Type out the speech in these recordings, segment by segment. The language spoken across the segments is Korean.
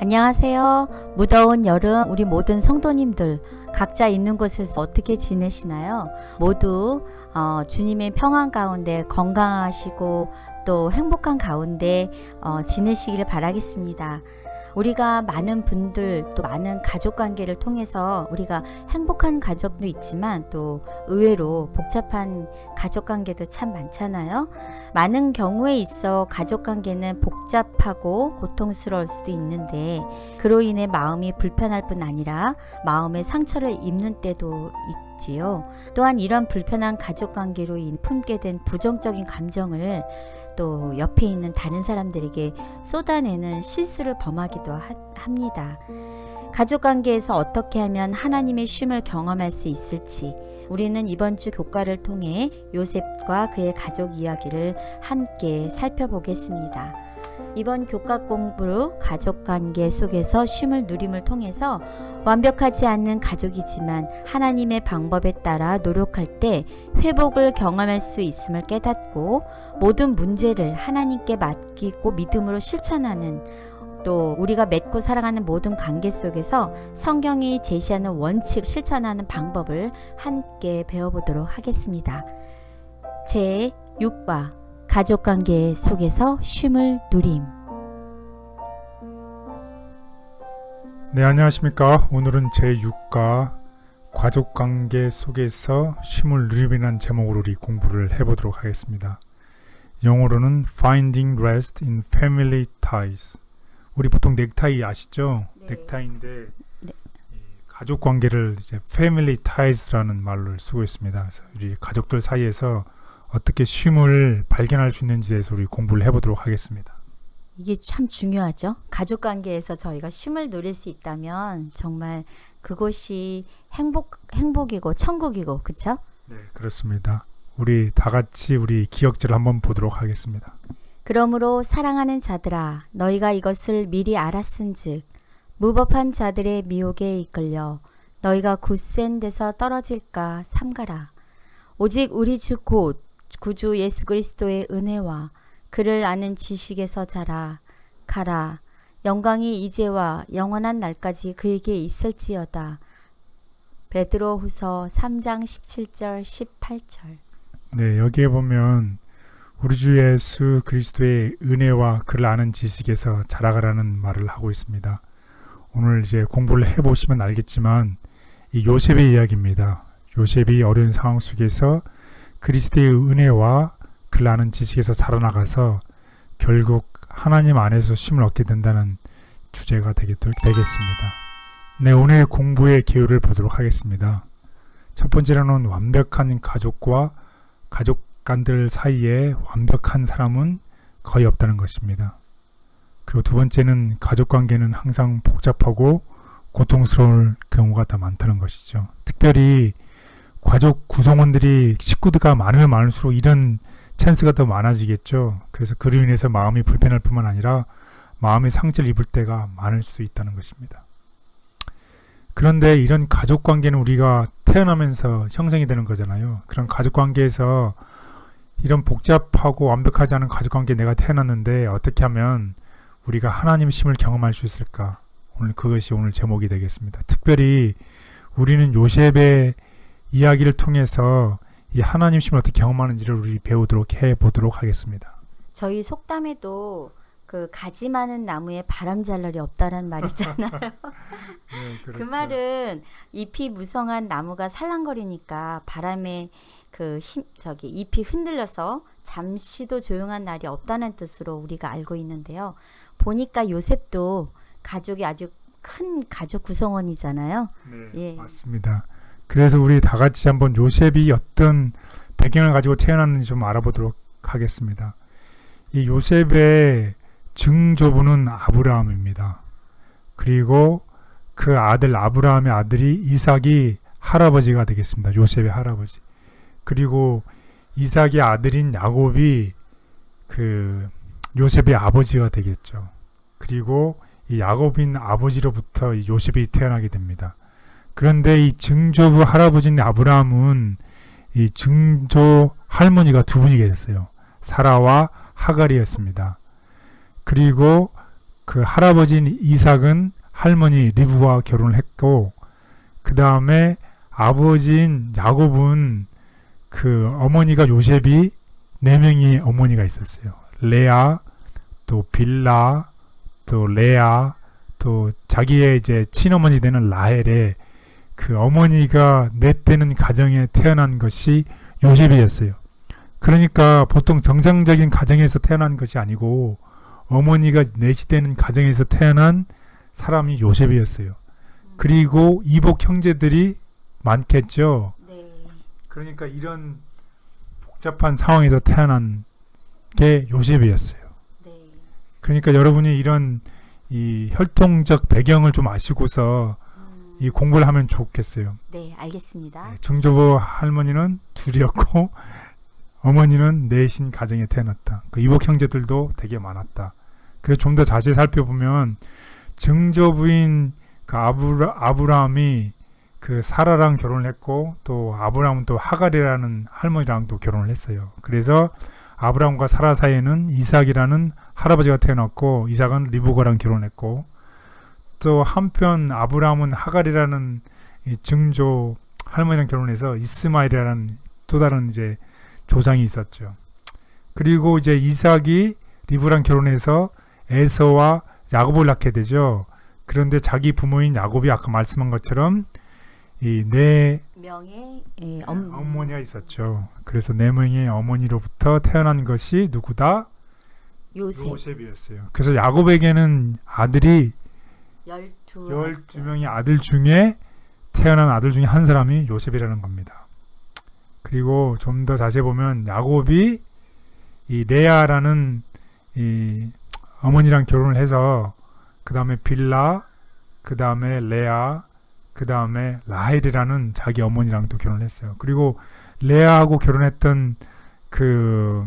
안녕하세요. 무더운 여름 우리 모든 성도님들 각자 있는 곳에서 어떻게 지내시나요? 모두 주님의 평안 가운데 건강하시고 또 행복한 가운데 지내시기를 바라겠습니다. 우리가 많은 분들 또 많은 가족 관계를 통해서 우리가 행복한 가족도 있지만 또 의외로 복잡한 가족 관계도 참 많잖아요. 많은 경우에 있어 가족 관계는 복잡하고 고통스러울 수도 있는데 그로 인해 마음이 불편할 뿐 아니라 마음의 상처를 입는 때도 있지요. 또한 이런 불편한 가족 관계로 품게 된 부정적인 감정을 또 옆에 있는 다른 사람들에게 쏟아내는 실수를 범하기도 합니다. 가족관계에서 어떻게 하면 하나님의 쉼을 경험할 수 있을지 우리는 이번 주 교과를 통해 요셉과 그의 가족 이야기를 함께 살펴보겠습니다. 이번 교과 공부로 가족관계 속에서 쉼을 누림을 통해서 완벽하지 않는 가족이지만 하나님의 방법에 따라 노력할 때 회복을 경험할 수 있음을 깨닫고 모든 문제를 하나님께 맡기고 믿음으로 실천하는 또 우리가 맺고 살아가는 모든 관계 속에서 성경이 제시하는 원칙 실천하는 방법을 함께 배워보도록 하겠습니다. 제 6과 가족관계 속에서 쉼을 누림. 네, 안녕하십니까. 오늘은 제6과 가족관계 속에서 쉼을 누림이라는 제목으로 우리 공부를 해보도록 하겠습니다. 영어로는 Finding Rest in Family Ties. 우리 보통 넥타이 아시죠? 네. 넥타이인데 네. 가족관계를 이제 Family Ties라는 말로 쓰고 있습니다. 그래서 우리 가족들 사이에서 어떻게 쉼을 발견할 수 있는지에 대해서 우리 공부를 해보도록 하겠습니다. 이게 참 중요하죠. 가족관계에서 저희가 쉼을 누릴 수 있다면 정말 그곳이 행복이고 천국이고 그렇죠? 네, 그렇습니다. 우리 다 같이 우리 기억지를 한번 보도록 하겠습니다. 그러므로 사랑하는 자들아 너희가 이것을 미리 알았은즉 무법한 자들의 미혹에 이끌려 너희가 굳센 데서 떨어질까 삼가라. 오직 우리 주 곧 구주 예수 그리스도의 은혜와 그를 아는 지식에서 자라 가라. 영광이 이제와 영원한 날까지 그에게 있을지어다. 베드로후서 3장 17절 18절. 네, 여기에 보면 우리 주 예수 그리스도의 은혜와 그를 아는 지식에서 자라가라는 말을 하고 있습니다. 오늘 이제 공부를 해보시면 알겠지만 이 요셉의 이야기입니다. 요셉이 어려운 상황 속에서 그리스도의 은혜와 그를 아는 지식에서 자라나가서 결국 하나님 안에서 쉼을 얻게 된다는 주제가 되겠습니다. 네, 오늘 공부의 기호를 보도록 하겠습니다. 첫 번째로는 완벽한 가족과 가족 간들 사이에 완벽한 사람은 거의 없다는 것입니다. 그리고 두 번째는 가족관계는 항상 복잡하고 고통스러울 경우가 더 많다는 것이죠. 특별히 가족 구성원들이 식구들가 많으면 많을수록 이런 찬스가 더 많아지겠죠. 그래서 그로 인해서 마음이 불편할 뿐만 아니라 마음의 상처를 입을 때가 많을 수 있다는 것입니다. 그런데 이런 가족관계는 우리가 태어나면서 형성이 되는 거잖아요. 그런 가족관계에서 이런 복잡하고 완벽하지 않은 가족관계에 내가 태어났는데 어떻게 하면 우리가 하나님 쉼을 경험할 수 있을까? 오늘 그것이 오늘 제목이 되겠습니다. 특별히 우리는 요셉의 이야기를 통해서 이 하나님 쉼을 어떻게 경험하는지를 우리 배우도록 해보도록 하겠습니다. 저희 속담에도 그 가지 많은 나무에 바람 잘 날이 없다라는 말 있잖아요. 네, 그렇죠. 그 말은 잎이 무성한 나무가 살랑거리니까 바람에 잎이 흔들려서 잠시도 조용한 날이 없다는 뜻으로 우리가 알고 있는데요. 보니까 요셉도 가족이 아주 큰 가족 구성원이잖아요. 네, 예. 맞습니다. 그래서 우리 다 같이 한번 요셉이 어떤 배경을 가지고 태어났는지 좀 알아보도록 하겠습니다. 이 요셉의 증조부는 아브라함입니다. 그리고 그 아들 아브라함의 아들이 이삭이 할아버지가 되겠습니다. 요셉의 할아버지. 그리고 이삭의 아들인 야곱이 그 요셉의 아버지가 되겠죠. 그리고 이 야곱인 아버지로부터 이 요셉이 태어나게 됩니다. 그런데 이 증조부 할아버지인 아브라함은 이 증조 할머니가 두 분이 계셨어요. 사라와 하갈이었습니다. 그리고 그 할아버지인 이삭은 할머니 리브와 결혼을 했고, 그 다음에 아버지인 야곱은 그 어머니가 요셉이 4명의 어머니가 있었어요. 레아, 또 빌라, 또 레아, 또 자기의 이제 친어머니 되는 라헬의 그 어머니가 넷되는 가정에 태어난 것이 요셉이었어요. 그러니까 보통 정상적인 가정에서 태어난 것이 아니고 어머니가 넷이 되는 가정에서 태어난 사람이 요셉이었어요. 그리고 이복 형제들이 많겠죠. 네. 그러니까 이런 복잡한 상황에서 태어난 게 요셉이었어요. 네. 그러니까 여러분이 이런 이 혈통적 배경을 좀 아시고서 이 공부를 하면 좋겠어요. 네, 알겠습니다. 네, 증조부 할머니는 둘이었고 어머니는 넷인 가정에 태어났다. 그 이복 형제들도 되게 많았다. 그래서 좀 더 자세히 살펴보면 증조부인 그 아브라함이 그 사라랑 결혼을 했고, 또 아브라함은 또 하갈이라는 할머니랑도 결혼을 했어요. 그래서 아브라함과 사라 사이에는 이삭이라는 할아버지가 태어났고, 이삭은 리브가랑 결혼했고, 또 한편 아브라함은 하갈이라는 이 증조 할머니랑 결혼해서 이스마엘이라는 또 다른 이제 조상이 있었죠. 그리고 이제 이삭이 리브랑 결혼해서 에서와 야곱을 낳게 되죠. 그런데 자기 부모인 야곱이 아까 말씀한 것처럼 이 4명의 어머니가 있었죠. 그래서 4명의 어머니로부터 태어난 것이 누구다? 요셉이었어요. 그래서 야곱에게는 아들이 12명의 아들 중에 태어난 아들 중에 한 사람이 요셉이라는 겁니다. 그리고 좀 더 자세히 보면 야곱이 이 레아라는 이 어머니랑 결혼을 해서 그 다음에 빌라, 그 다음에 레아, 그 다음에 라헬이라는 자기 어머니랑도 결혼을 했어요. 그리고 레아하고 결혼했던 그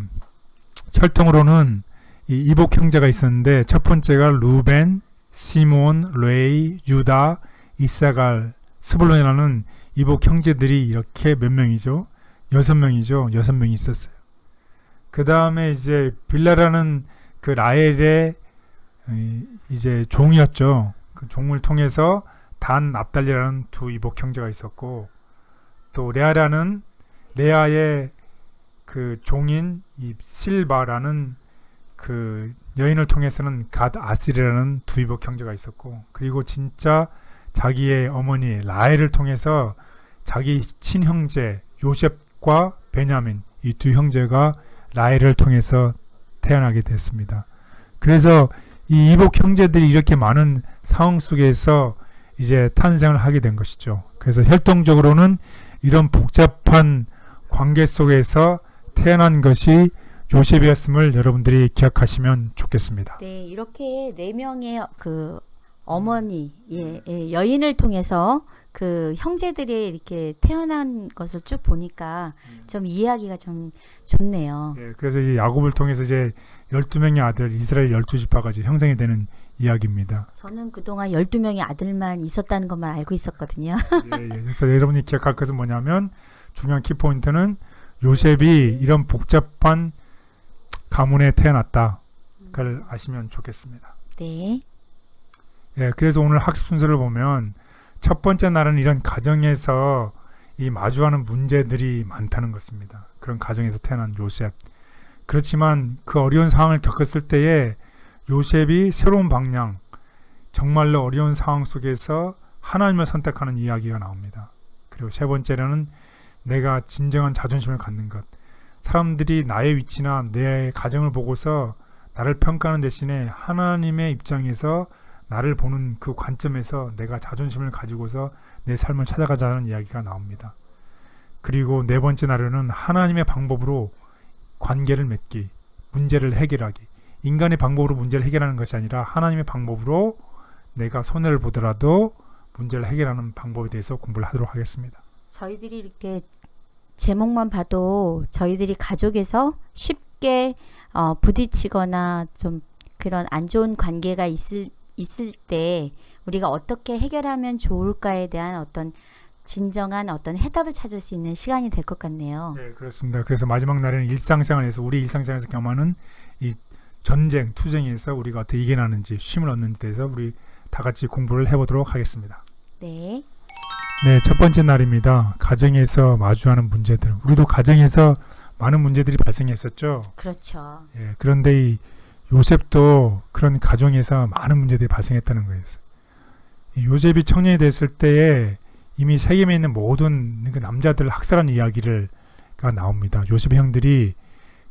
혈통으로는 이 이복 형제가 있었는데 첫 번째가 루벤, 시몬, 레이, 유다, 이사갈, 스불론이라는 이복 형제들이 이렇게 몇 명이죠? 6명이죠. 6명이 있었어요. 그 다음에 이제 빌라라는 그 라헬의 이제 종이었죠. 그 종을 통해서 단, 납달리라는 두 이복 형제가 있었고, 또 레아의 그 종인 이 실바라는 그 여인을 통해서는 갓 아스리라는 두 이복 형제가 있었고, 그리고 진짜 자기의 어머니 라헬을 통해서 자기 친형제 요셉과 베냐민 이 두 형제가 라헬을 통해서 태어나게 됐습니다. 그래서 이 이복 형제들이 이렇게 많은 상황 속에서 이제 탄생을 하게 된 것이죠. 그래서 혈통적으로는 이런 복잡한 관계 속에서 태어난 것이 요셉이었음을 여러분들이 기억하시면 좋겠습니다. 네, 이렇게 4명의 그 어머니, 여인을 통해서 그 형제들이 이렇게 태어난 것을 쭉 보니까 좀 이해하기가 좀 좋네요. 예, 그래서 이제 야곱을 통해서 이제 12명의 아들 이스라엘 12지파가 이제 형성이 되는 이야기입니다. 저는 그동안 12명의 아들만 있었다는 것만 알고 있었거든요. 예. 그래서 여러분이 기억할 것은 뭐냐면 중요한 키포인트는 요셉이 이런 복잡한 가문에 태어났다. 그걸 아시면 좋겠습니다. 네. 예, 그래서 오늘 학습 순서를 보면 첫 번째 날은 이런 가정에서 이 마주하는 문제들이 많다는 것입니다. 그런 가정에서 태어난 요셉. 그렇지만 그 어려운 상황을 겪었을 때에 요셉이 새로운 방향, 정말로 어려운 상황 속에서 하나님을 선택하는 이야기가 나옵니다. 그리고 세 번째로는 내가 진정한 자존심을 갖는 것. 사람들이 나의 위치나 내 가정을 보고서 나를 평가하는 대신에 하나님의 입장에서 나를 보는 그 관점에서 내가 자존심을 가지고서 내 삶을 찾아가자는 이야기가 나옵니다. 그리고 네 번째 날에는 하나님의 방법으로 관계를 맺기, 문제를 해결하기. 인간의 방법으로 문제를 해결하는 것이 아니라 하나님의 방법으로 내가 손해를 보더라도 문제를 해결하는 방법에 대해서 공부를 하도록 하겠습니다. 저희들이 이렇게 제목만 봐도 저희들이 가족에서 쉽게 부딪히거나 좀 그런 안 좋은 관계가 있을 때 우리가 어떻게 해결하면 좋을까에 대한 어떤 진정한 어떤 해답을 찾을 수 있는 시간이 될 것 같네요. 네, 그렇습니다. 그래서 마지막 날에는 일상생활에서 우리 일상생활에서 경험하는 이 전쟁, 투쟁에서 우리가 어떻게 이겨나는지 쉼을 얻는 데 대해서 우리 다 같이 공부를 해보도록 하겠습니다. 네. 네, 첫 번째 날입니다. 가정에서 마주하는 문제들. 우리도 가정에서 많은 문제들이 발생했었죠. 그렇죠. 예, 그런데 이 요셉도 그런 가정에서 많은 문제들이 발생했다는 거예요. 이 요셉이 청년이 됐을 때에 이미 세겜에 있는 모든 그 남자들을 학살한 이야기가 나옵니다. 요셉의 형들이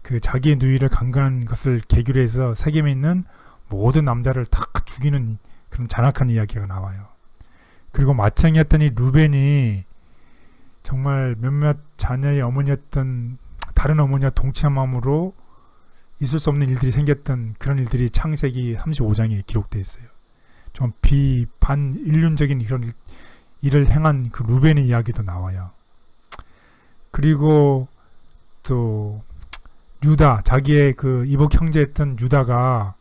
그 자기의 누이를 강간한 것을 계기로 해서 세겜에 있는 모든 남자를 다 죽이는 그런 잔악한 이야기가 나와요. 그리고 맏형이었던 이 루벤이 정말 몇몇 자녀의 어머니였던 다른 어머니와 동침한 마음으로 있을 수 없는 일들이 생겼던 그런 일들이 창세기 35장에 기록되어 있어요. 좀 반인륜적인 이런 일을 행한 그 루벤의 이야기도 나와요. 그리고 또 유다, 자기의 그 이복 형제였던 유다가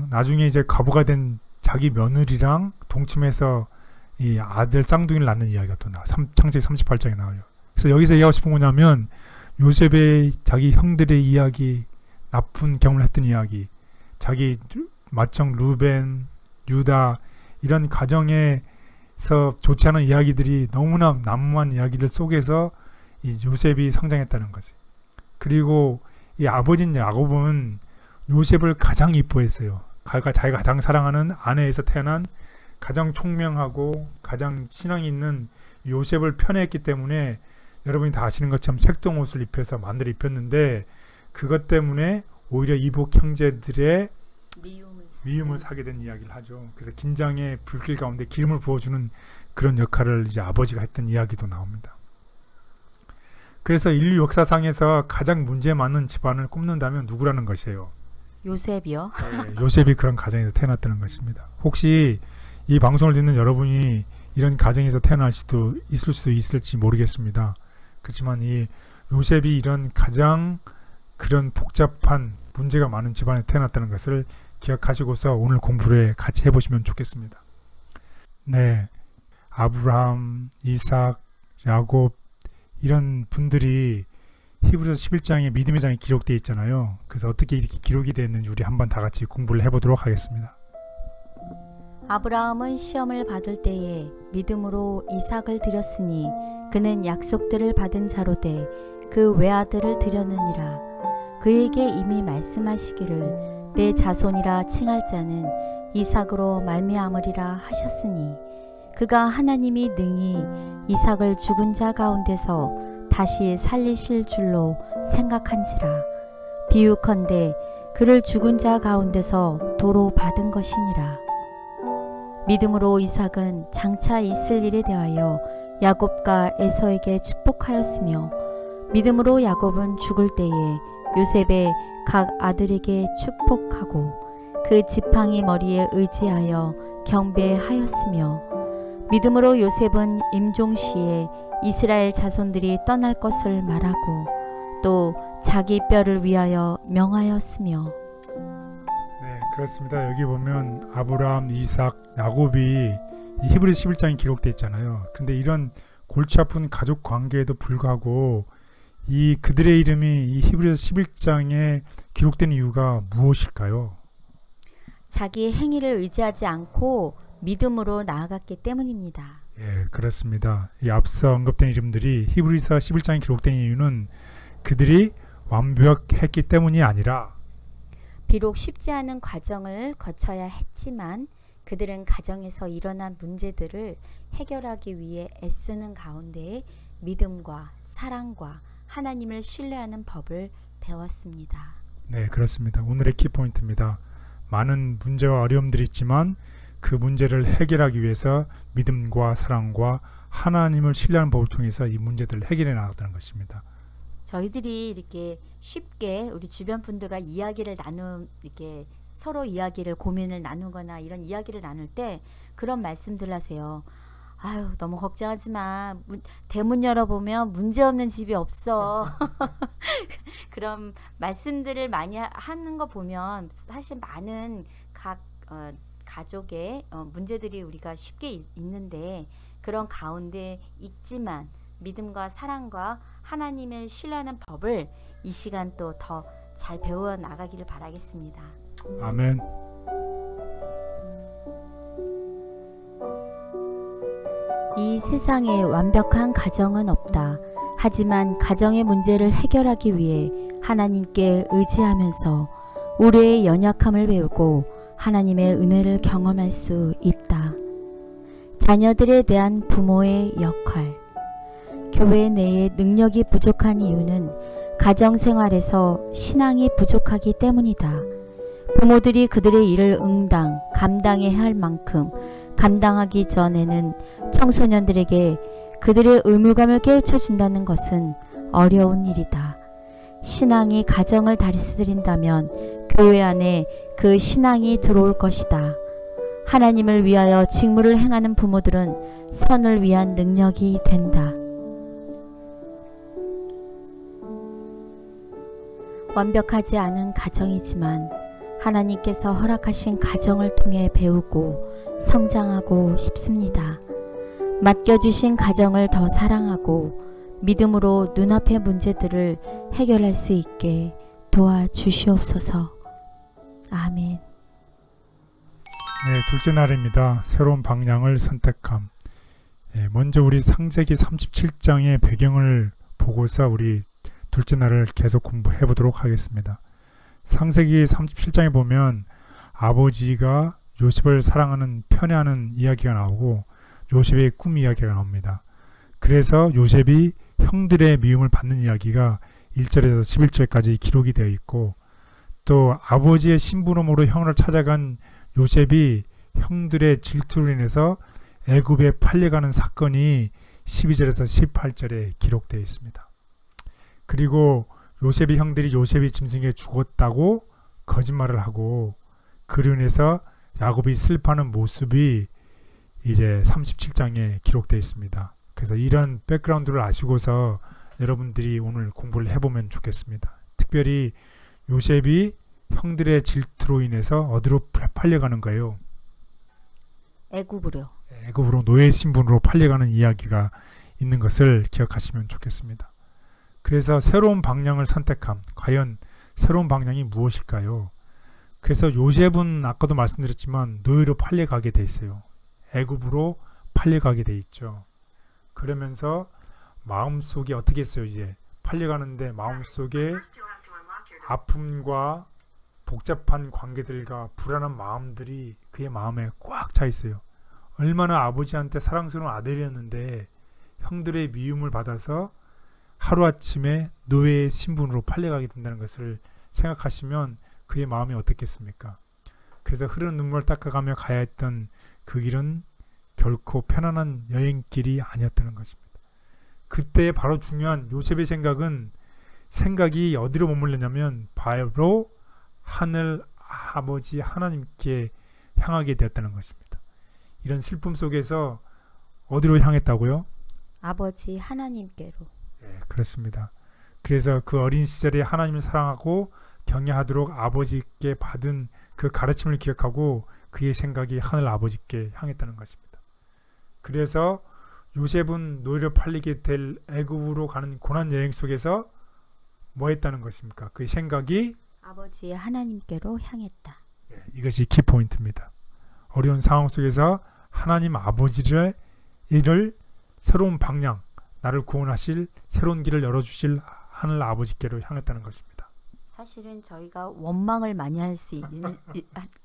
나중에 이제 과부가 된 자기 며느리랑 동침해서 이 아들 쌍둥이를 낳는 이야기가 또 나와. 창세기 38장에 나와요. 그래서 여기서 얘기하고 싶은 뭐냐면 요셉의 자기 형들의 이야기, 나쁜 경험을 했던 이야기, 자기 맏형 루벤, 유다 이런 가정에서 좋지 않은 이야기들이 너무나 난무한 이야기들 속에서 이 요셉이 성장했다는 거지. 그리고 이 아버지인 야곱은 요셉을 가장 이뻐했어요. 자기가 가장 사랑하는 아내에서 태어난 가장 총명하고 가장 신앙이 있는 요셉을 편애했기 때문에 여러분이 다 아시는 것처럼 색동옷을 입혀서 마늘을 입혔는데 그것 때문에 오히려 이복 형제들의 미움을 사게 된 이야기를 하죠. 그래서 긴장의 불길 가운데 기름을 부어주는 그런 역할을 이제 아버지가 했던 이야기도 나옵니다. 그래서 인류 역사상에서 가장 문제 많은 집안을 꼽는다면 누구라는 것이에요? 요셉이요? 네, 요셉이 그런 가정에서 태어났다는 것입니다. 혹시 이 방송을 듣는 여러분이 이런 가정에서 태어날 수도 있을 수도 있을지 모르겠습니다. 그렇지만 이 요셉이 이런 가장 그런 복잡한 문제가 많은 집안에 태어났다는 것을 기억하시고서 오늘 공부를 같이 해보시면 좋겠습니다. 네, 아브라함, 이삭, 야곱 이런 분들이 히브리서 11장에 믿음의 장에 기록되어 있잖아요. 그래서 어떻게 이렇게 기록이 되었는지 우리 한번 다 같이 공부를 해보도록 하겠습니다. 아브라함은 시험을 받을 때에 믿음으로 이삭을 드렸으니 그는 약속들을 받은 자로 돼 그 외아들을 드렸느니라. 그에게 이미 말씀하시기를 내 자손이라 칭할 자는 이삭으로 말미암으리라 하셨으니 그가 하나님이 능히 이삭을 죽은 자 가운데서 다시 살리실 줄로 생각한지라. 비유컨대 그를 죽은 자 가운데서 도로 받은 것이니라. 믿음으로 이삭은 장차 있을 일에 대하여 야곱과 에서에게 축복하였으며 믿음으로 야곱은 죽을 때에 요셉의 각 아들에게 축복하고 그 지팡이 머리에 의지하여 경배하였으며 믿음으로 요셉은 임종시에 이스라엘 자손들이 떠날 것을 말하고 또 자기 뼈를 위하여 명하였으며. 네, 그렇습니다. 여기 보면 아브라함, 이삭, 야곱이 히브리서 11장에 기록되어 있잖아요. 근데 이런 골치 아픈 가족 관계에도 불구하고 이 그들의 이름이 이 히브리서 11장에 기록된 이유가 무엇일까요? 자기 행위를 의지하지 않고 믿음으로 나아갔기 때문입니다. 예, 그렇습니다. 이 앞서 언급된 이름들이 히브리서 11장에 기록된 이유는 그들이 완벽했기 때문이 아니라 비록 쉽지 않은 과정을 거쳐야 했지만 그들은 가정에서 일어난 문제들을 해결하기 위해 애쓰는 가운데 믿음과 사랑과 하나님을 신뢰하는 법을 배웠습니다. 네, 그렇습니다. 오늘의 키포인트입니다. 많은 문제와 어려움들이 있지만 그 문제를 해결하기 위해서 믿음과 사랑과 하나님을 신뢰하는 법을 통해서 이 문제들을 해결해 나갔다는 것입니다. 저희들이 이렇게 쉽게 우리 주변 분들과 이야기를 이렇게 서로 이야기를 고민을 나누거나 이런 이야기를 나눌 때 그런 말씀들 하세요. 아유, 너무 걱정하지 마. 대문 열어보면 문제없는 집이 없어. 그런 말씀들을 많이 하는 거 보면 사실 많은 가족의 문제들이 우리가 쉽게 있는데 그런 가운데 있지만 믿음과 사랑과 하나님을 신뢰하는 법을 이 시간 또 더 잘 배워 나가기를 바라겠습니다. 아멘. 이 세상에 완벽한 가정은 없다. 하지만 가정의 문제를 해결하기 위해 하나님께 의지하면서 우리의 연약함을 배우고 하나님의 은혜를 경험할 수 있다. 자녀들에 대한 부모의 역할. 교회 내에 능력이 부족한 이유는 가정생활에서 신앙이 부족하기 때문이다. 부모들이 그들의 일을 응당, 감당해야 할 만큼 감당하기 전에는 청소년들에게 그들의 의무감을 깨우쳐 준다는 것은 어려운 일이다. 신앙이 가정을 다스린다면 교회 안에 그 신앙이 들어올 것이다. 하나님을 위하여 직무를 행하는 부모들은 선을 위한 능력이 된다. 완벽하지 않은 가정이지만 하나님께서 허락하신 가정을 통해 배우고 성장하고 싶습니다. 맡겨주신 가정을 더 사랑하고 믿음으로 눈앞의 문제들을 해결할 수 있게 도와주시옵소서. 아멘. 네, 둘째 날입니다. 새로운 방향을 선택함. 먼저 우리 창세기 37장의 배경을 보고서 우리 둘째 날을 계속 공부해 보도록 하겠습니다. 창세기 37장에 보면 아버지가 요셉을 사랑하는 편애하는 이야기가 나오고 요셉의 꿈 이야기가 나옵니다. 그래서 요셉이 형들의 미움을 받는 이야기가 1절에서 11절까지 기록이 되어 있고, 또 아버지의 심부름으로 형을 찾아간 요셉이 형들의 질투로 인해서 애굽에 팔려가는 사건이 12절에서 18절에 기록되어 있습니다. 그리고 요셉의 형들이 요셉이 짐승에게 죽었다고 거짓말을 하고 그로 인해서 야곱이 슬퍼하는 모습이 이제 37장에 기록되어 있습니다. 그래서 이런 백그라운드를 아시고서 여러분들이 오늘 공부를 해보면 좋겠습니다. 특별히 요셉이 형들의 질투로 인해서 어디로 팔려가는 거예요? 애굽으로. 애굽으로 노예 신분으로 팔려가는 이야기가 있는 것을 기억하시면 좋겠습니다. 그래서 새로운 방향을 선택함. 과연 새로운 방향이 무엇일까요? 그래서 요셉은 아까도 말씀드렸지만 노예로 팔려가게 돼 있어요. 애굽으로 팔려가게 돼 있죠. 그러면서 마음속에 어떻게 했어요? 이제 팔려가는데 마음속에 아픔과 복잡한 관계들과 불안한 마음들이 그의 마음에 꽉 차 있어요. 얼마나 아버지한테 사랑스러운 아들이었는데 형들의 미움을 받아서 하루아침에 노예의 신분으로 팔려가게 된다는 것을 생각하시면 그의 마음이 어떻겠습니까? 그래서 흐르는 눈물을 닦아가며 가야 했던 그 길은 결코 편안한 여행길이 아니었다는 것입니다. 그때 바로 중요한 요셉의 생각이 어디로 머물렀냐면 바로 하늘 아버지 하나님께 향하게 되었다는 것입니다. 이런 슬픔 속에서 어디로 향했다고요? 아버지 하나님께로. 네, 그렇습니다. 그래서 그 어린 시절에 하나님을 사랑하고 경외하도록 아버지께 받은 그 가르침을 기억하고 그의 생각이 하늘 아버지께 향했다는 것입니다. 그래서 요셉은 노예로 팔리게 될 애굽으로 가는 고난 여행 속에서 뭐 했다는 것입니까? 그의 생각이 아버지 하나님께로 향했다. 네, 이것이 키포인트입니다. 어려운 상황 속에서 하나님 아버지를 새로운 방향, 나를 구원하실 새로운 길을 열어주실 하늘 아버지께로 향했다는 것입니다. 사실은 저희가 원망을 많이 할 수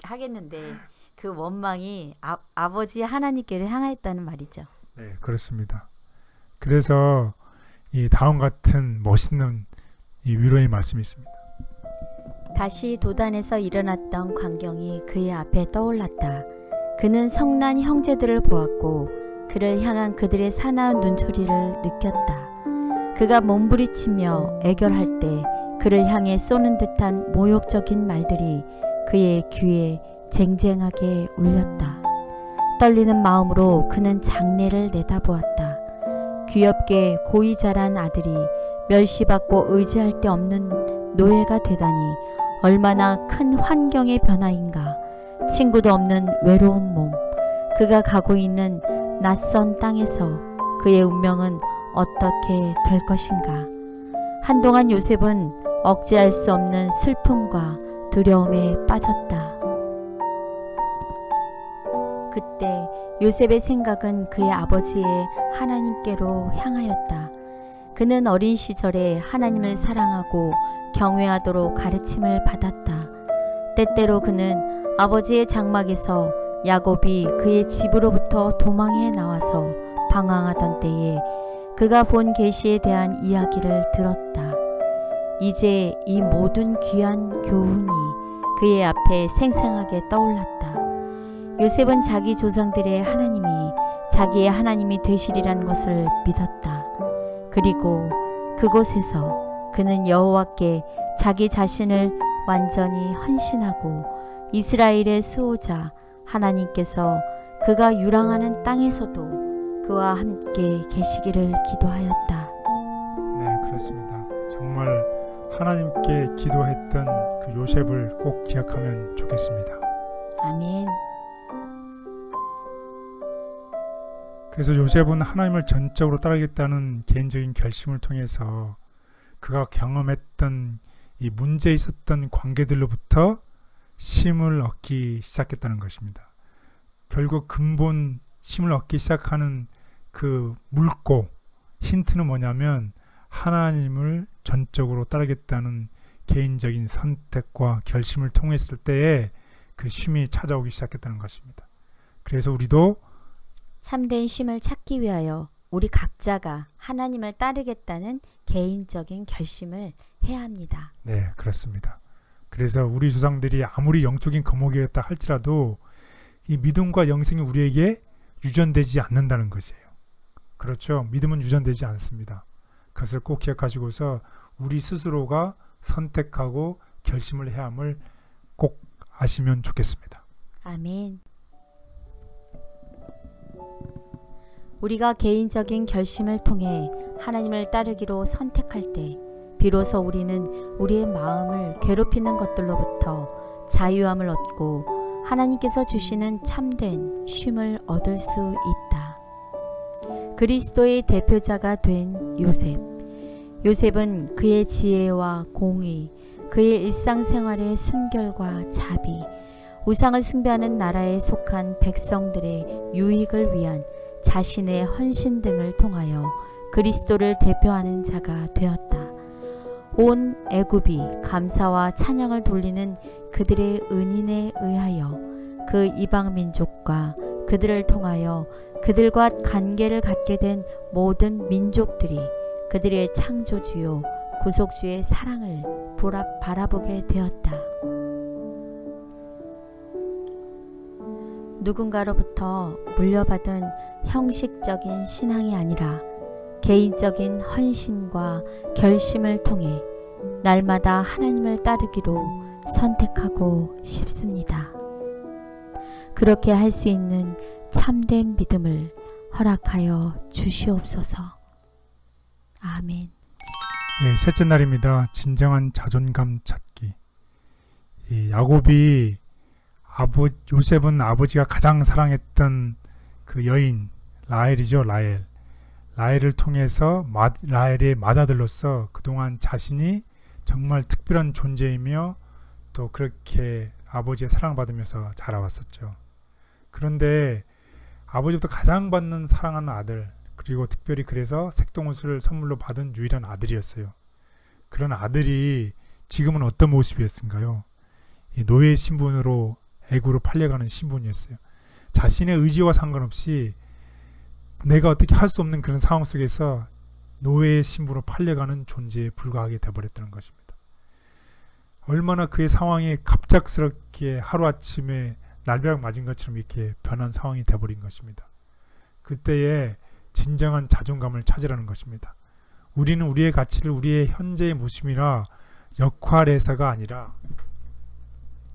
하겠는데 그 원망이 아버지 하나님께로 향했다는 말이죠. 네, 그렇습니다. 그래서 이 다음 같은 멋있는 이 위로의 말씀이 있습니다. 다시 도단에서 일어났던 광경이 그의 앞에 떠올랐다. 그는 성난 형제들을 보았고 그를 향한 그들의 사나운 눈초리를 느꼈다. 그가 몸부리치며 애결할 때 그를 향해 쏘는 듯한 모욕적인 말들이 그의 귀에 쟁쟁하게 울렸다. 떨리는 마음으로 그는 장래를 내다보았다. 귀엽게 고이 자란 아들이 멸시받고 의지할 데 없는 노예가 되다니 얼마나 큰 환경의 변화인가. 친구도 없는 외로운 몸, 그가 가고 있는 낯선 땅에서 그의 운명은 어떻게 될 것인가. 한동안 요셉은 억제할 수 없는 슬픔과 두려움에 빠졌다. 그때 요셉의 생각은 그의 아버지의 하나님께로 향하였다. 그는 어린 시절에 하나님을 사랑하고 경외하도록 가르침을 받았다. 때때로 그는 아버지의 장막에서 야곱이 그의 집으로부터 도망해 나와서 방황하던 때에 그가 본 계시에 대한 이야기를 들었다. 이제 이 모든 귀한 교훈이 그의 앞에 생생하게 떠올랐다. 요셉은 자기 조상들의 하나님이 자기의 하나님이 되시리라는 것을 믿었다. 그리고 그곳에서 그는 여호와께 자기 자신을 완전히 헌신하고 이스라엘의 수호자 하나님께서 그가 유랑하는 땅에서도 그와 함께 계시기를 기도하였다. 네, 그렇습니다. 정말 하나님께 기도했던 그 요셉을 꼭 기억하면 좋겠습니다. 아멘. 그래서 요셉은 하나님을 전적으로 따르겠다는 개인적인 결심을 통해서 그가 경험했던 이 문제 있었던 관계들로부터 힘을 얻기 시작했다는 것입니다. 결국 근본 힘을 얻기 시작하는 그 물고 힌트는 뭐냐면 하나님을 전적으로 따르겠다는 개인적인 선택과 결심을 통했을 때에 그 쉼이 찾아오기 시작했다는 것입니다. 그래서 우리도 참된 쉼을 찾기 위하여 우리 각자가 하나님을 따르겠다는 개인적인 결심을 해야 합니다. 네, 그렇습니다. 그래서 우리 조상들이 아무리 영적인 거목이었다 할지라도 이 믿음과 영생이 우리에게 유전되지 않는다는 것이에요. 그렇죠? 믿음은 유전되지 않습니다. 그것을 꼭 기억하시고서 우리 스스로가 선택하고 결심을 해야 함을 꼭 아시면 좋겠습니다. 아멘. 우리가 개인적인 결심을 통해 하나님을 따르기로 선택할 때 비로소 우리는 우리의 마음을 괴롭히는 것들로부터 자유함을 얻고 하나님께서 주시는 참된 쉼을 얻을 수 있다. 그리스도의 대표자가 된 요셉. 요셉은 그의 지혜와 공의, 그의 일상생활의 순결과 자비, 우상을 숭배하는 나라에 속한 백성들의 유익을 위한 자신의 헌신 등을 통하여 그리스도를 대표하는 자가 되었다. 온 애굽이 감사와 찬양을 돌리는 그들의 은인에 의하여 그 이방 민족과 그들을 통하여 그들과 관계를 갖게 된 모든 민족들이 그들의 창조주요 구속주의 사랑을 바라보게 되었다. 누군가로부터 물려받은 형식적인 신앙이 아니라 개인적인 헌신과 결심을 통해 날마다 하나님을 따르기로 선택하고 싶습니다. 그렇게 할 수 있는 참된 믿음을 허락하여 주시옵소서. 아멘. 예, 셋째 날입니다. 진정한 자존감 찾기. 이 야곱이 요셉은 아버지가 가장 사랑했던 그 여인 라헬이죠. 라헬을 통해서 라헬의 맏아들로서 그동안 자신이 정말 특별한 존재이며 또 그렇게 아버지의 사랑받으면서 자라왔었죠. 그런데 아버지부터 가장 받는 사랑하는 아들, 그리고 특별히 그래서 색동옷을 선물로 받은 유일한 아들이었어요. 그런 아들이 지금은 어떤 모습이었을까요? 이 노예 신분으로 애굽으로 팔려가는 신분이었어요. 자신의 의지와 상관없이 내가 어떻게 할 수 없는 그런 상황 속에서 노예의 신분으로 팔려가는 존재에 불과하게 되어버렸다는 것입니다. 얼마나 그의 상황이 갑작스럽게 하루아침에 날벼락 맞은 것처럼 이렇게 변한 상황이 되어버린 것입니다. 그때에 진정한 자존감을 찾으라는 것입니다. 우리는 우리의 가치를 우리의 현재의 모습이나 역할에서가 아니라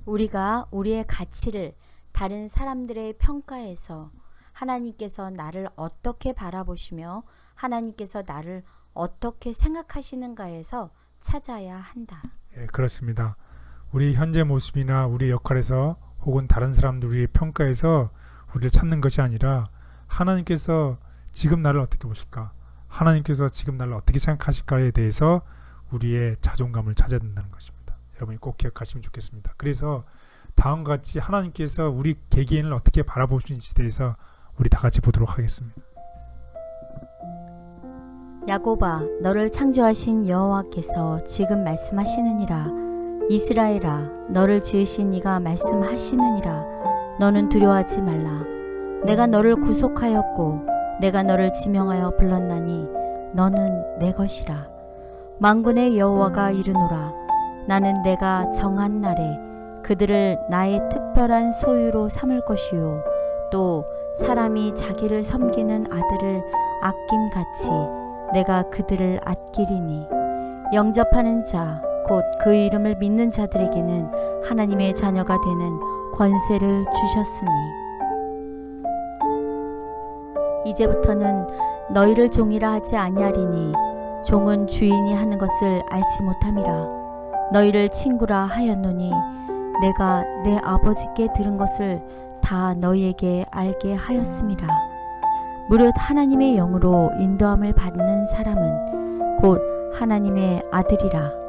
우리가 우리의 가치를 다른 사람들의 평가에서 하나님께서 나를 어떻게 바라보시며 하나님께서 나를 어떻게 생각하시는가에서 찾아야 한다. 예, 그렇습니다. 우리 현재 모습이나 우리 역할에서 혹은 다른 사람들 우리의 평가에서 우리를 찾는 것이 아니라 하나님께서 지금 나를 어떻게 보실까? 하나님께서 지금 나를 어떻게 생각하실까에 대해서 우리의 자존감을 찾아야 된다는 것입니다. 여러분이 꼭 기억하시면 좋겠습니다. 그래서 다음과 같이 하나님께서 우리 개개인을 어떻게 바라보시는지에 대해서 우리 다 같이 보도록 하겠습니다. 야곱아, 너를 창조하신 여호와께서 지금 말씀하시느니라. 이스라엘아, 너를 지으신 이가 말씀하시느니라. 너는 두려워하지 말라. 내가 너를 구속하였고 내가 너를 지명하여 불렀나니 너는 내 것이라. 만군의 여호와가 이르노라. 나는 내가 정한 날에 그들을 나의 특별한 소유로 삼을 것이요 또 사람이 자기를 섬기는 아들을 아낌같이 내가 그들을 아끼리니 영접하는 자 곧 그 이름을 믿는 자들에게는 하나님의 자녀가 되는 권세를 주셨으니 이제부터는 너희를 종이라 하지 아니하리니 종은 주인이 하는 것을 알지 못함이라. 너희를 친구라 하였노니 내가 내 아버지께 들은 것을 다 너희에게 알게 하였음이라. 무릇 하나님의 영으로 인도함을 받는 사람은 곧 하나님의 아들이라.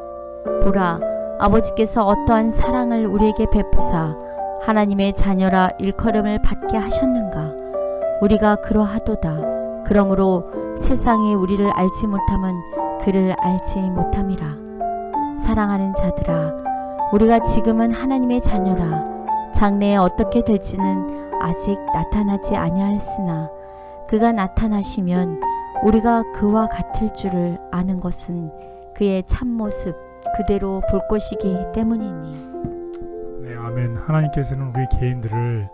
보라, 아버지께서 어떠한 사랑을 우리에게 베푸사 하나님의 자녀라 일컬음을 받게 하셨는가. 우리가 그러하도다. 그러므로 세상이 우리를 알지 못함은 그를 알지 못함이라. 사랑하는 자들아, 우리가 지금은 하나님의 자녀라. 장래에 어떻게 될지는 아직 나타나지 아니하였으나 그가 나타나시면 우리가 그와 같을 줄을 아는 것은 그의 참모습 그대로 볼 것이기 때문이니. 네, 아멘. 하나님께서는 우리 개인들을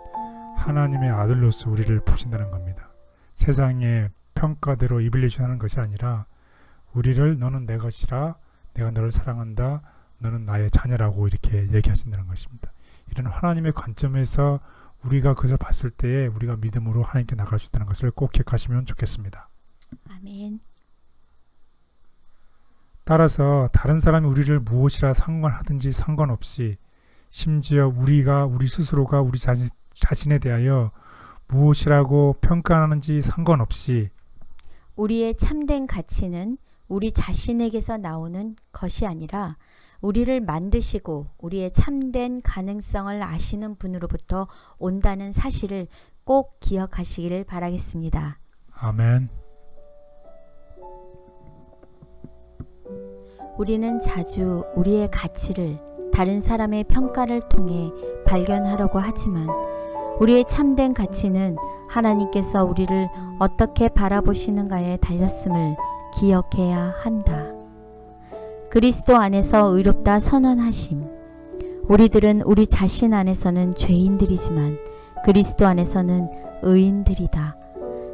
하나님의 아들로서 우리를 보신다는 겁니다. 세상의 평가대로 이빌레이션하는 것이 아니라 우리를 너는 내 것이라, 내가 너를 사랑한다, 너는 나의 자녀라고 이렇게 얘기하신다는 것입니다. 이런 하나님의 관점에서 우리가 그것을 봤을 때에 우리가 믿음으로 하나님께 나갈 수 있다는 것을 꼭 기억하시면 좋겠습니다. 아멘. 따라서 다른 사람이 우리를 무엇이라 상관하든지 상관없이 심지어 우리 스스로가 우리 자신에 대하여 무엇이라고 평가하는지 상관없이 우리의 참된 가치는 우리 자신에게서 나오는 것이 아니라 우리를 만드시고 우리의 참된 가능성을 아시는 분으로부터 온다는 사실을 꼭 기억하시기를 바라겠습니다. 아멘. 우리는 자주 우리의 가치를 다른 사람의 평가를 통해 발견하려고 하지만 우리의 참된 가치는 하나님께서 우리를 어떻게 바라보시는가에 달렸음을 기억해야 한다. 그리스도 안에서 의롭다 선언하심. 우리들은 우리 자신 안에서는 죄인들이지만 그리스도 안에서는 의인들이다.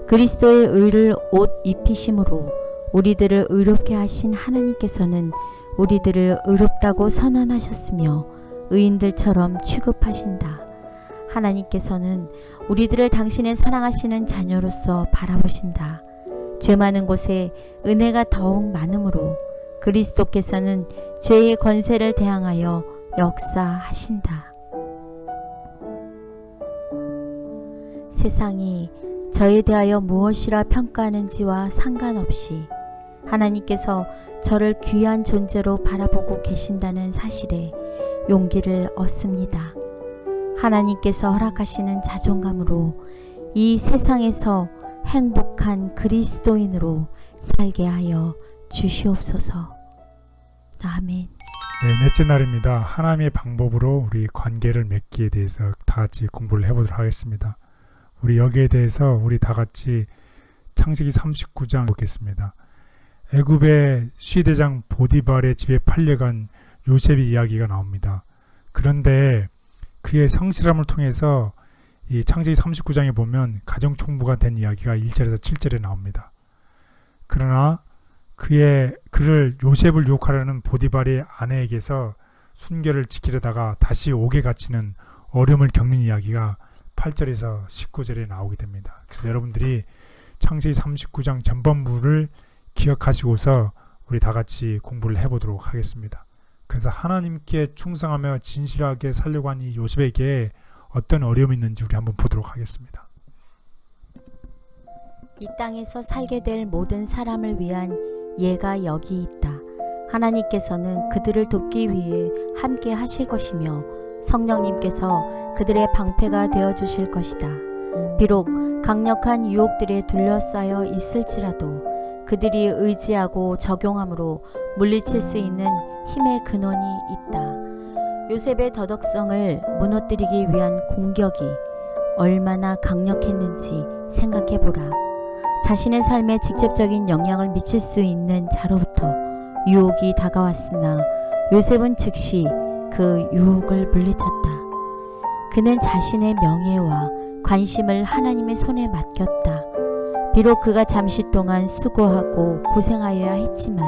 그리스도의 의를 옷 입히심으로 우리들을 의롭게 하신 하나님께서는 우리들을 의롭다고 선언하셨으며 의인들처럼 취급하신다. 하나님께서는 우리들을 당신의 사랑하시는 자녀로서 바라보신다. 죄 많은 곳에 은혜가 더욱 많으므로 그리스도께서는 죄의 권세를 대항하여 역사하신다. 세상이 저에 대하여 무엇이라 평가하는지와 상관없이 하나님께서 저를 귀한 존재로 바라보고 계신다는 사실에 용기를 얻습니다. 하나님께서 허락하시는 자존감으로 이 세상에서 행복한 그리스도인으로 살게 하여 주시옵소서. 아멘. 네, 넷째 날입니다. 하나님의 방법으로 우리 관계를 맺기에 대해서 다 같이 공부를 해보도록 하겠습니다. 우리 여기에 대해서 우리 다 같이 창세기 39장 보겠습니다. 애굽의 시대장 보디발의 집에 팔려간 요셉의 이야기가 나옵니다. 그런데 그의 성실함을 통해서 이 창세기 39장에 보면 가정총무가 된 이야기가 1절에서 7절에 나옵니다. 그러나 그를 요셉을 유혹하려는 보디발의 아내에게서 순결을 지키려다가 다시 옥에 갇히는 어려움을 겪는 이야기가 8절에서 19절에 나오게 됩니다. 그래서 여러분들이 창세기 39장 전반부를 기억하시고서 우리 다 같이 공부를 해보도록 하겠습니다. 그래서 하나님께 충성하며 진실하게 살려고 한 이 요셉에게 어떤 어려움이 있는지 우리 한번 보도록 하겠습니다. 이 땅에서 살게 될 모든 사람을 위한 예가 여기 있다. 하나님께서는 그들을 돕기 위해 함께 하실 것이며 성령님께서 그들의 방패가 되어 주실 것이다. 비록 강력한 유혹들에 둘러싸여 있을지라도 그들이 의지하고 적용함으로 물리칠 수 있는 힘의 근원이 있다. 요셉의 도덕성을 무너뜨리기 위한 공격이 얼마나 강력했는지 생각해보라. 자신의 삶에 직접적인 영향을 미칠 수 있는 자로부터 유혹이 다가왔으나 요셉은 즉시 그 유혹을 물리쳤다. 그는 자신의 명예와 관심을 하나님의 손에 맡겼다. 비록 그가 잠시 동안 수고하고 고생하여야 했지만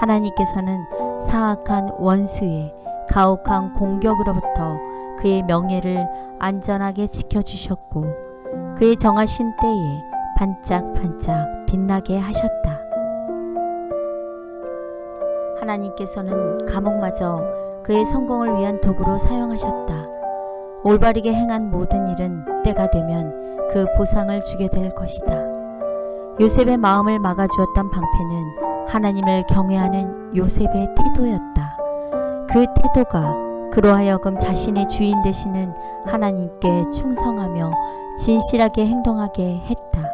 하나님께서는 사악한 원수의 가혹한 공격으로부터 그의 명예를 안전하게 지켜주셨고 그의 정하신 때에 반짝반짝 빛나게 하셨다. 하나님께서는 감옥마저 그의 성공을 위한 도구로 사용하셨다. 올바르게 행한 모든 일은 때가 되면 그 보상을 주게 될 것이다. 요셉의 마음을 막아주었던 방패는 하나님을 경외하는 요셉의 태도였다. 그 태도가 그로 하여금 자신의 주인 되시는 하나님께 충성하며 진실하게 행동하게 했다.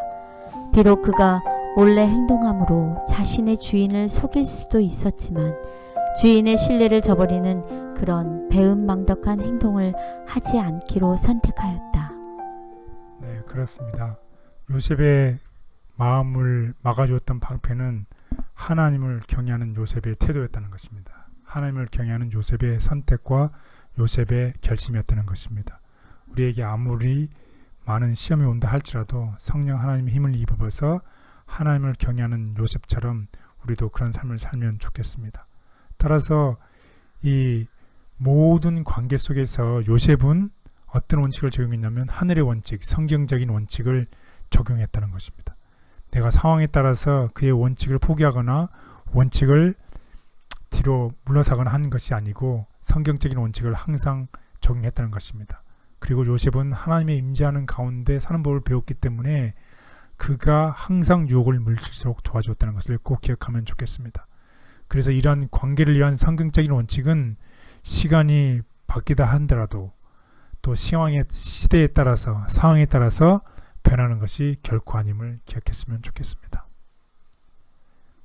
비록 그가 몰래 행동함으로 자신의 주인을 속일 수도 있었지만 주인의 신뢰를 저버리는 그런 배은망덕한 행동을 하지 않기로 선택하였다. 네, 그렇습니다. 요셉의 마음을 막아주었던 방패는 하나님을 경외하는 요셉의 태도였다는 것입니다. 하나님을 경외하는 요셉의 선택과 요셉의 결심이었다는 것입니다. 우리에게 아무리 많은 시험이 온다 할지라도 성령 하나님의 힘을 입어서 하나님을 경외하는 요셉처럼 우리도 그런 삶을 살면 좋겠습니다. 따라서 이 모든 관계 속에서 요셉은 어떤 원칙을 적용했냐면 하늘의 원칙, 성경적인 원칙을 적용했다는 것입니다. 내가 상황에 따라서 그의 원칙을 포기하거나 원칙을 뒤로 물러서거나 하는 것이 아니고 성경적인 원칙을 항상 적용했다는 것입니다. 그리고 요셉은 하나님의 임재하는 가운데 사는 법을 배웠기 때문에 그가 항상 유혹을 물릴수록 도와주었다는 것을 꼭 기억하면 좋겠습니다. 그래서 이러한 관계를 위한 성경적인 원칙은 시간이 바뀌다 하더라도 또 시대에 따라서 상황에 따라서 변하는 것이 결코 아님을 기억했으면 좋겠습니다.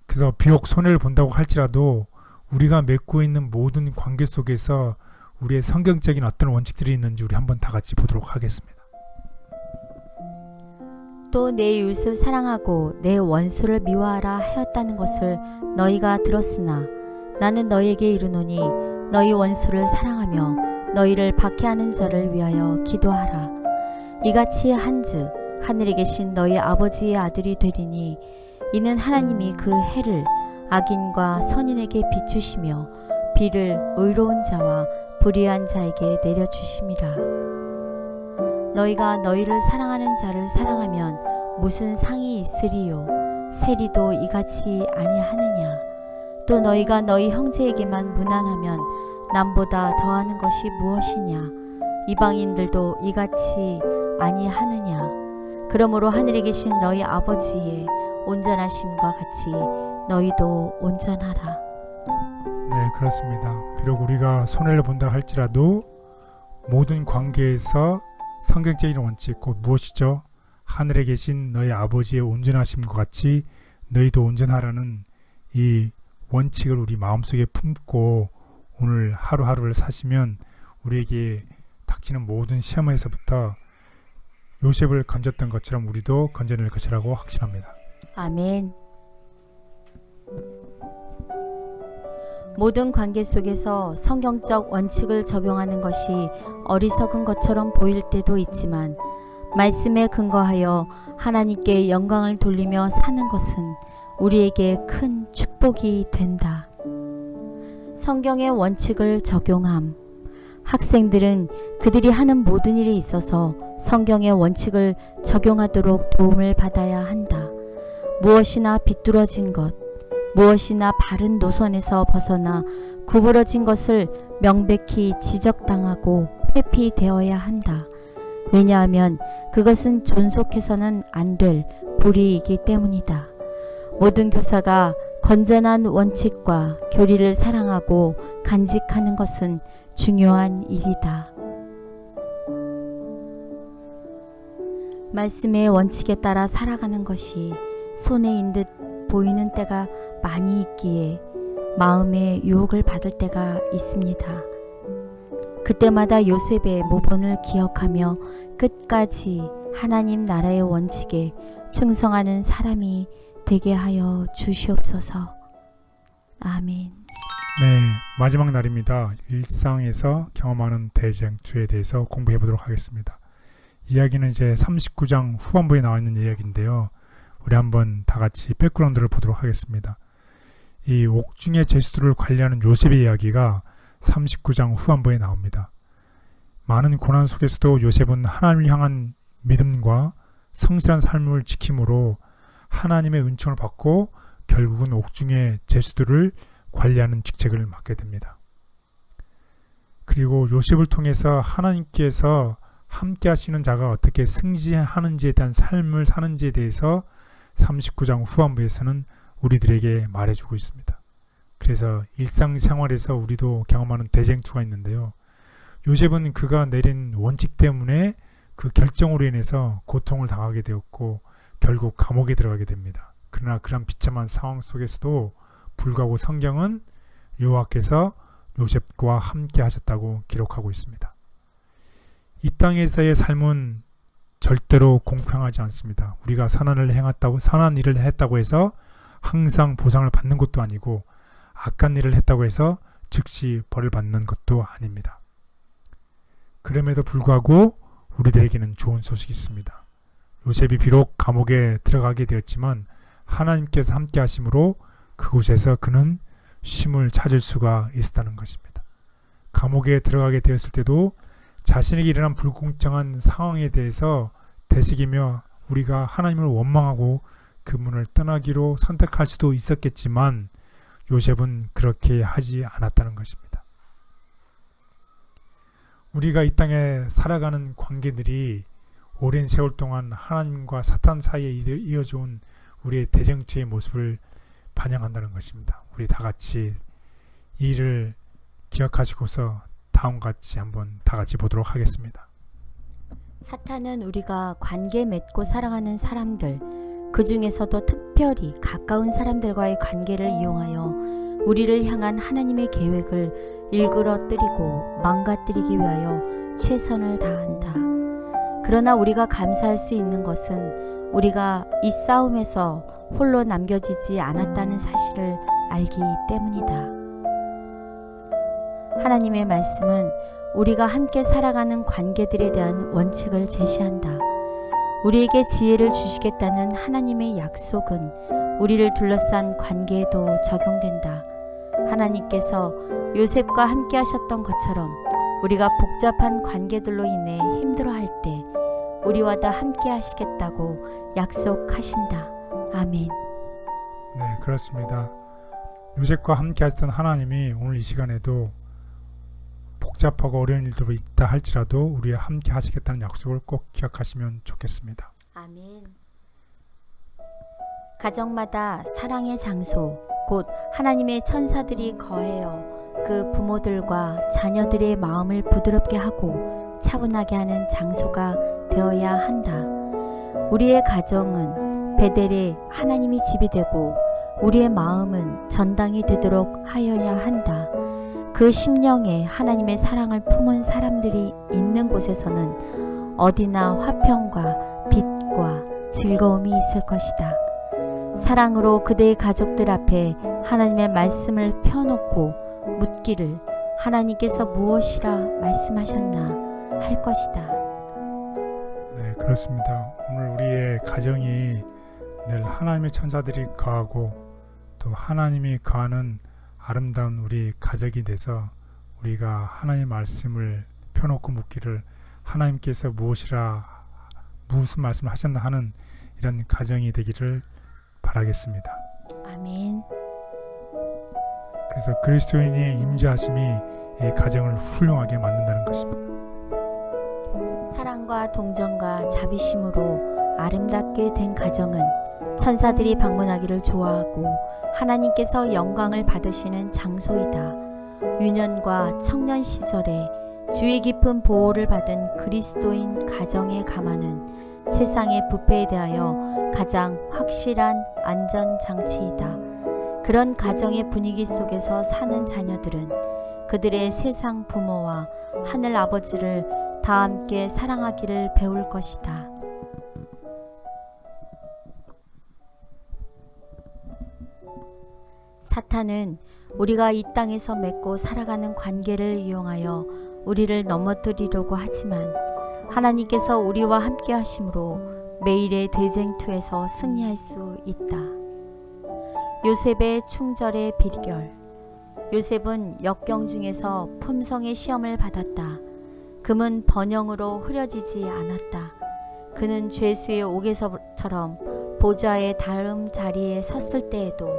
그래서 비록 손해를 본다고 할지라도 우리가 맺고 있는 모든 관계 속에서 우리의 성경적인 어떤 원칙들이 있는지 우리 한번 다 같이 보도록 하겠습니다. 또 내 이웃을 사랑하고 내 원수를 미워하라 하였다는 것을 너희가 들었으나 나는 너희에게 이르노니 너희 원수를 사랑하며 너희를 박해하는 자를 위하여 기도하라. 이같이 한즉 하늘에 계신 너희 아버지의 아들이 되리니 이는 하나님이 그 해를 악인과 선인에게 비추시며 비를 의로운 자와 불의한 자에게 내려주심이라. 너희가 너희를 사랑하는 자를 사랑하면 무슨 상이 있으리요? 세리도 이같이 아니하느냐? 또 너희가 너희 형제에게만 무난하면 남보다 더하는 것이 무엇이냐? 이방인들도 이같이 아니하느냐? 그러므로 하늘에 계신 너희 아버지의 온전하심과 같이 너희도 온전하라. 네, 그렇습니다. 비록 우리가 손해를 본다 할지라도 모든 관계에서 성경적인 원칙 곧 무엇이죠? 하늘에 계신 너희 아버지의 온전하심과 같이 너희도 온전하라는 이 원칙을 우리 마음속에 품고 오늘 하루하루를 사시면 우리에게 닥치는 모든 시험에서부터 요셉을 건졌던 것처럼 우리도 건져낼 것이라고 확신합니다. 아멘. 모든 관계 속에서 성경적 원칙을 적용하는 것이 어리석은 것처럼 보일 때도 있지만 말씀에 근거하여 하나님께 영광을 돌리며 사는 것은 우리에게 큰 축복이 된다. 성경의 원칙을 적용함. 학생들은 그들이 하는 모든 일에 있어서 성경의 원칙을 적용하도록 도움을 받아야 한다. 무엇이나 비뚤어진 것, 무엇이나 바른 노선에서 벗어나 구부러진 것을 명백히 지적당하고 회피되어야 한다. 왜냐하면 그것은 존속해서는 안 될 불의이기 때문이다. 모든 교사가 건전한 원칙과 교리를 사랑하고 간직하는 것은 중요한 일이다. 말씀의 원칙에 따라 살아가는 것이 손해인 듯 보이는 때가 많이 있기에 마음의 유혹을 받을 때가 있습니다. 그때마다 요셉의 모본을 기억하며 끝까지 하나님 나라의 원칙에 충성하는 사람이 되게 하여 주시옵소서. 아멘. 네, 마지막 날입니다. 일상에서 경험하는 대쟁투에 대해서 공부해 보도록 하겠습니다. 이야기는 이제 39장 후반부에 나와 있는 이야기인데요. 우리 한번 다 같이 백그라운드를 보도록 하겠습니다. 이 옥중의 제수들을 관리하는 요셉의 이야기가 39장 후반부에 나옵니다. 많은 고난 속에서도 요셉은 하나님을 향한 믿음과 성실한 삶을 지킴으로 하나님의 은총을 받고 결국은 옥중의 제수들을 관리하는 직책을 맡게 됩니다. 그리고 요셉을 통해서 하나님께서 함께 하시는 자가 어떻게 승진하는지에 대한 삶을 사는지에 대해서 39장 후반부에서는 우리들에게 말해주고 있습니다. 그래서 일상생활에서 우리도 경험하는 대쟁투가 있는데요. 요셉은 그가 내린 원칙 때문에 그 결정으로 인해서 고통을 당하게 되었고 결국 감옥에 들어가게 됩니다. 그러나 그런 비참한 상황 속에서도 불구하고 성경은 여호와께서 요셉과 함께 하셨다고 기록하고 있습니다. 이 땅에서의 삶은 절대로 공평하지 않습니다. 우리가 선한 일을 했다고 해서 항상 보상을 받는 것도 아니고 악한 일을 했다고 해서 즉시 벌을 받는 것도 아닙니다. 그럼에도 불구하고 우리들에게는 좋은 소식이 있습니다. 요셉이 비록 감옥에 들어가게 되었지만 하나님께서 함께 하심으로 그곳에서 그는 쉼을 찾을 수가 있었다는 것입니다. 감옥에 들어가게 되었을 때도 자신에게 일어난 불공정한 상황에 대해서 되새기며 우리가 하나님을 원망하고 그분을 떠나기로 선택할 수도 있었겠지만 요셉은 그렇게 하지 않았다는 것입니다. 우리가 이 땅에 살아가는 관계들이 오랜 세월 동안 하나님과 사탄 사이에 이어져온 우리의 대쟁투의 모습을 반영한다는 것입니다. 우리 다 같이 이 일을 기억하시고서 다음과 같이 한번 다 같이 보도록 하겠습니다. 사탄은 우리가 관계 맺고 살아가는 사람들, 그 중에서도 특별히 가까운 사람들과의 관계를 이용하여 우리를 향한 하나님의 계획을 일그러뜨리고 망가뜨리기 위하여 최선을 다한다. 그러나 우리가 감사할 수 있는 것은 우리가 이 싸움에서 홀로 남겨지지 않았다는 사실을 알기 때문이다. 하나님의 말씀은 우리가 함께 살아가는 관계들에 대한 원칙을 제시한다. 우리에게 지혜를 주시겠다는 하나님의 약속은 우리를 둘러싼 관계에도 적용된다. 하나님께서 요셉과 함께 하셨던 것처럼 우리가 복잡한 관계들로 인해 힘들어할 때 우리와 다 함께 하시겠다고 약속하신다. 아멘. 네, 그렇습니다. 요셉과 함께 하셨던 하나님이 오늘 이 시간에도 복잡하고 어려운 일도 있다 할지라도 우리와 함께 하시겠다는 약속을 꼭 기억하시면 좋겠습니다. 아멘. 가정마다 사랑의 장소, 곧 하나님의 천사들이 거하여 그 부모들과 자녀들의 마음을 부드럽게 하고 차분하게 하는 장소가 되어야 한다. 우리의 가정은 베델의 하나님이 집이 되고 우리의 마음은 전당이 되도록 하여야 한다. 그 심령에 하나님의 사랑을 품은 사람들이 있는 곳에서는 어디나 화평과 빛과 즐거움이 있을 것이다. 사랑으로 그대의 가족들 앞에 하나님의 말씀을 펴놓고 묻기를 하나님께서 무엇이라 말씀하셨나 할 것이다. 네, 그렇습니다. 오늘 우리의 가정이 늘 하나님의 천사들이 거하고 또 하나님이 거하는 아름다운 우리 가족이 돼서 우리가 하나님의 말씀을 펴놓고 묻기를 하나님께서 무슨 말씀을 하셨나 하는 이런 가정이 되기를 바라겠습니다. 아멘. 그래서 그리스도인의 임재하심이 이 가정을 훌륭하게 만든다는 것입니다. 사랑과 동정과 자비심으로 아름답게 된 가정은 천사들이 방문하기를 좋아하고 하나님께서 영광을 받으시는 장소이다. 유년과 청년 시절에 주의 깊은 보호를 받은 그리스도인 가정의 가마는 세상의 부패에 대하여 가장 확실한 안전장치이다. 그런 가정의 분위기 속에서 사는 자녀들은 그들의 세상 부모와 하늘 아버지를 다 함께 사랑하기를 배울 것이다. 사탄은 우리가 이 땅에서 맺고 살아가는 관계를 이용하여 우리를 넘어뜨리려고 하지만 하나님께서 우리와 함께 하심으로 매일의 대쟁투에서 승리할 수 있다. 요셉의 충절의 비결. 요셉은 역경 중에서 품성의 시험을 받았다. 금은 번영으로 흐려지지 않았다. 그는 죄수의 옥에서처럼 보좌의 다음 자리에 섰을 때에도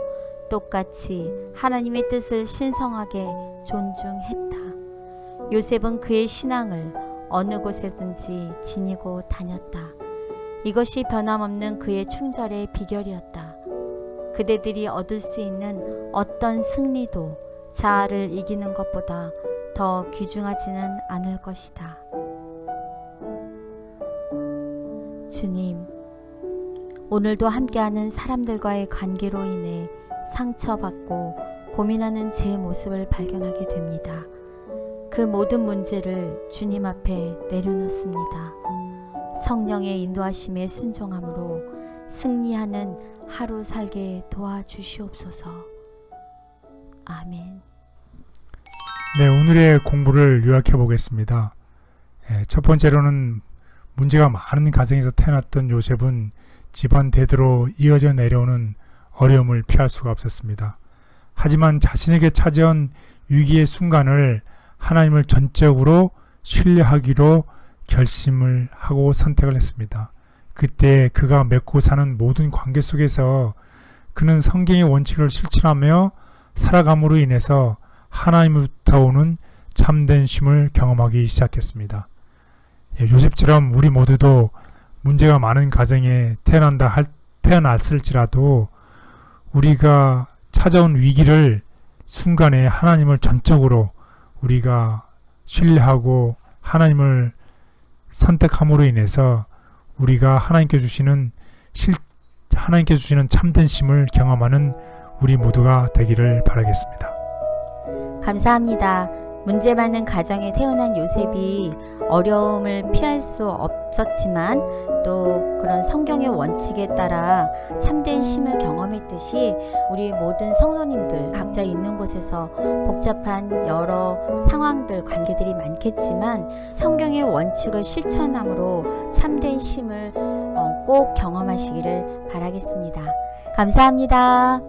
똑같이 하나님의 뜻을 신성하게 존중했다. 요셉은 그의 신앙을 어느 곳에든지 지니고 다녔다. 이것이 변함없는 그의 충절의 비결이었다. 그대들이 얻을 수 있는 어떤 승리도 자아를 이기는 것보다 더 귀중하지는 않을 것이다. 주님, 오늘도 함께하는 사람들과의 관계로 인해 상처받고 고민하는 제 모습을 발견하게 됩니다. 그 모든 문제를 주님 앞에 내려놓습니다. 성령의 인도하심에 순종함으로 승리하는 하루 살게 도와주시옵소서. 아멘. 네, 오늘의 공부를 요약해 보겠습니다. 첫 번째로는 문제가 많은 가정에서 태어났던 요셉은 집안 대대로 이어져 내려오는 어려움을 피할 수가 없었습니다. 하지만 자신에게 찾아온 위기의 순간을 하나님을 전적으로 신뢰하기로 결심을 하고 선택을 했습니다. 그때 그가 맺고 사는 모든 관계 속에서 그는 성경의 원칙을 실천하며 살아감으로 인해서 하나님으로부터 오는 참된 쉼을 경험하기 시작했습니다. 요셉처럼 우리 모두도 문제가 많은 가정에 태어났을지라도 우리가 찾아온 위기를 순간에 하나님을 전적으로 우리가 신뢰하고 하나님을 선택함으로 인해서 우리가 하나님께 주시는 참된 쉼을 경험하는 우리 모두가 되기를 바라겠습니다. 감사합니다. 문제 많은 가정에 태어난 요셉이 어려움을 피할 수 없었지만 또 그런 성경의 원칙에 따라 참된 쉼을 경험했듯이 우리 모든 성도님들 각자 있는 곳에서 복잡한 여러 상황들, 관계들이 많겠지만 성경의 원칙을 실천함으로 참된 쉼을 꼭 경험하시기를 바라겠습니다. 감사합니다.